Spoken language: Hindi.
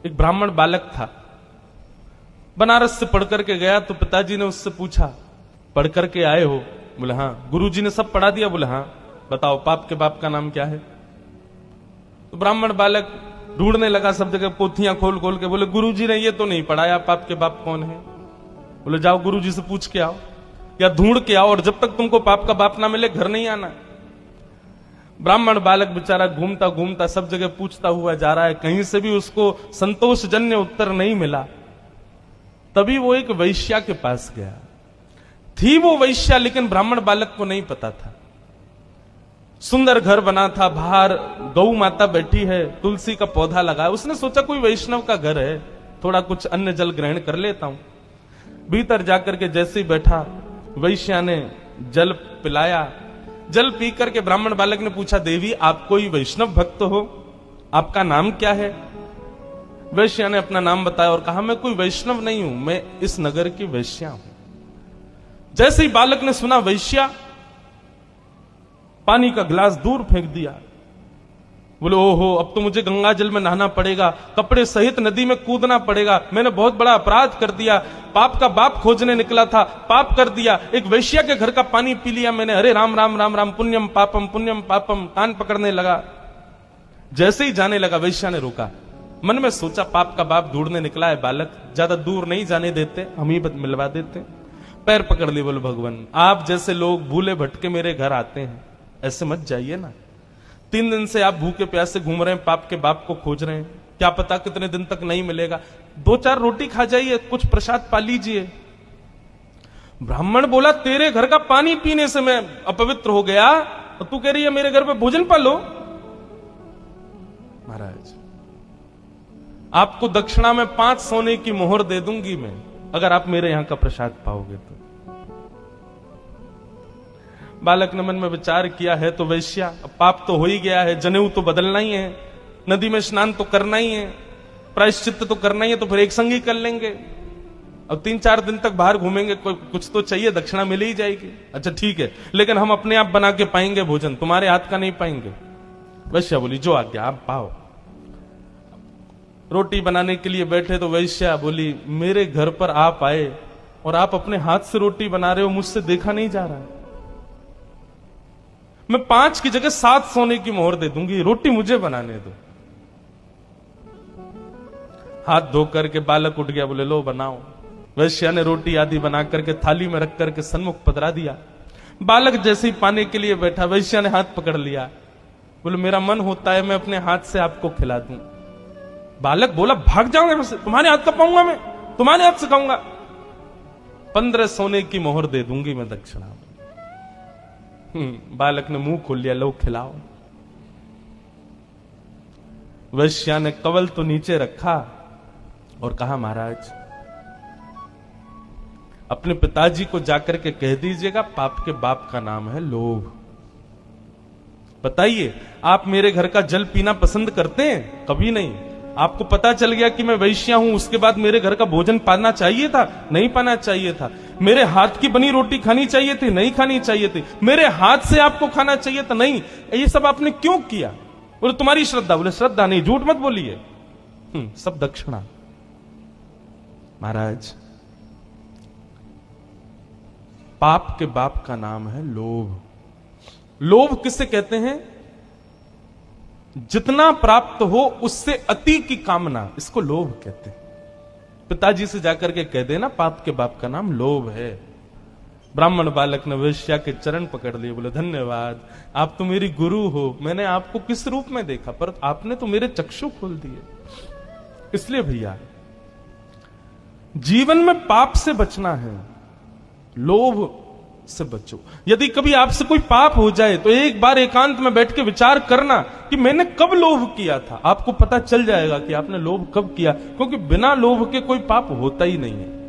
एक ब्राह्मण बालक था, बनारस से पढ़ करके गया तो पिताजी ने उससे पूछा, पढ़ करके आए हो? बोले हाँ। गुरुजी ने सब पढ़ा दिया? बोले हाँ। बताओ पाप के बाप का नाम क्या है? तो ब्राह्मण बालक ढूंढने लगा सब जगह, पोथियां खोल खोल के। बोले गुरुजी ने ये तो नहीं पढ़ाया, पाप के बाप कौन है? बोले जाओ गुरुजी से पूछ के आओ या ढूंढ के आओ, और जब तक तुमको पाप का बाप ना मिले घर नहीं आना। ब्राह्मण बालक बेचारा घूमता घूमता सब जगह पूछता हुआ जा रहा है, कहीं से भी उसको संतोषजन्य उत्तर नहीं मिला। तभी वो एक वैश्या के पास गया। थी वो वैश्या, लेकिन ब्राह्मण बालक को नहीं पता था। सुंदर घर बना था, बाहर गौ माता बैठी है, तुलसी का पौधा लगा है। उसने सोचा कोई वैष्णव का घर है, थोड़ा कुछ अन्न जल ग्रहण कर लेता हूं। भीतर जाकर के जैसे ही बैठा, वैश्या ने जल पिलाया। जल पी करके ब्राह्मण बालक ने पूछा, देवी आप कोई वैष्णव भक्त हो? आपका नाम क्या है? वैश्या ने अपना नाम बताया और कहा, मैं कोई वैष्णव नहीं हूं, मैं इस नगर की वैश्या हूं। जैसे ही बालक ने सुना वैश्या, पानी का गिलास दूर फेंक दिया। बोले ओहो, अब तो मुझे गंगा जल में नहाना पड़ेगा, कपड़े सहित नदी में कूदना पड़ेगा, मैंने बहुत बड़ा अपराध कर दिया, पाप का बाप खोजने निकला था, पाप कर दिया, एक वैश्या के घर का पानी पी लिया मैंने, अरे राम राम राम राम, पुण्यम पापम, कान पकड़ने लगा। जैसे ही जाने लगा, वैश्या ने रोका। मन में सोचा, पाप का बाप ढूंढने निकला है बालक, ज्यादा दूर नहीं जाने देते, हम ही मिलवा देते। पैर पकड़ लिए, बोले भगवान आप जैसे लोग भूले भटके मेरे घर आते हैं, ऐसे मत जाइए ना। 3 दिन से आप भूखे प्यासे घूम रहे हैं, पाप के बाप को खोज रहे हैं, क्या पता कितने दिन तक नहीं मिलेगा, 2-4 रोटी खा जाइए, कुछ प्रसाद पा लीजिए। ब्राह्मण बोला, तेरे घर का पानी पीने से मैं अपवित्र हो गया और तू कह रही है मेरे घर पे भोजन पा लो? महाराज आपको दक्षिणा में 5 सोने की मोहर दे दूंगी मैं, अगर आप मेरे यहां का प्रसाद पाओगे तो। बालक ने मन में विचार किया है तो वैश्या, अब पाप तो हो ही गया है, जनेऊ तो बदलना ही है, नदी में स्नान तो करना ही है, प्रायश्चित्त तो करना ही है, तो फिर एक संग ही कर लेंगे। अब 3-4 दिन तक बाहर घूमेंगे, कुछ तो चाहिए, दक्षिणा मिल ही जाएगी। अच्छा ठीक है, लेकिन हम अपने आप बना के पाएंगे भोजन, तुम्हारे हाथ का नहीं पाएंगे। वैश्या बोली, जो आज्ञा आप पाओ। रोटी बनाने के लिए बैठे तो वैश्या बोली, मेरे घर पर आप आए और आप अपने हाथ से रोटी बना रहे हो, मुझसे देखा नहीं जा रहा। मैं 5 की जगह 7 सोने की मोहर दे दूंगी, रोटी मुझे बनाने दो। हाथ धो करके बालक उठ गया, बोले लो बनाओ। वैश्या ने रोटी आदि बना करके थाली में रख करके सन्मुख पधरा दिया। बालक जैसे ही पाने के लिए बैठा, वैश्या ने हाथ पकड़ लिया, बोले मेरा मन होता है मैं अपने हाथ से आपको खिला दूं। बालक बोला, भाग जाऊंगा यहां से, तुम्हारे हाथ का पाऊंगा मैं, तुम्हारे हाथ से खाऊंगा। 15 सोने की मोहर दे दूंगी मैं दक्षिणा। बालक ने मुंह खोल लिया, लो खिलाओ। वैश्या ने कवल तो नीचे रखा और कहा, महाराज अपने पिताजी को जाकर के कह दीजिएगा, पाप के बाप का नाम है लोभ। बताइए, आप मेरे घर का जल पीना पसंद करते हैं? कभी नहीं। आपको पता चल गया कि मैं वैश्या हूं, उसके बाद मेरे घर का भोजन पाना चाहिए था? नहीं पाना चाहिए था। मेरे हाथ की बनी रोटी खानी चाहिए थी? नहीं खानी चाहिए थी। मेरे हाथ से आपको खाना चाहिए था? नहीं। ये सब आपने क्यों किया? बोले तुम्हारी श्रद्धा। बोले श्रद्धा नहीं, झूठ मत बोलिए, सब दक्षिणा। महाराज पाप के बाप का नाम है लोभ। लोभ किसे कहते हैं? जितना प्राप्त हो उससे अति की कामना, इसको लोभ कहते हैं। पिताजी से जाकर के कह देना, पाप के बाप का नाम लोभ है। ब्राह्मण बालक ने वैश्या के चरण पकड़ लिए, बोले धन्यवाद, आप तो मेरी गुरु हो, मैंने आपको किस रूप में देखा, पर आपने तो मेरे चक्षु खोल दिए। इसलिए भैया जीवन में पाप से बचना है, लोभ से बचो। यदि कभी आपसे कोई पाप हो जाए तो एक बार एकांत में बैठ के विचार करना कि मैंने कब लोभ किया था। आपको पता चल जाएगा कि आपने लोभ कब किया, क्योंकि बिना लोभ के कोई पाप होता ही नहीं है।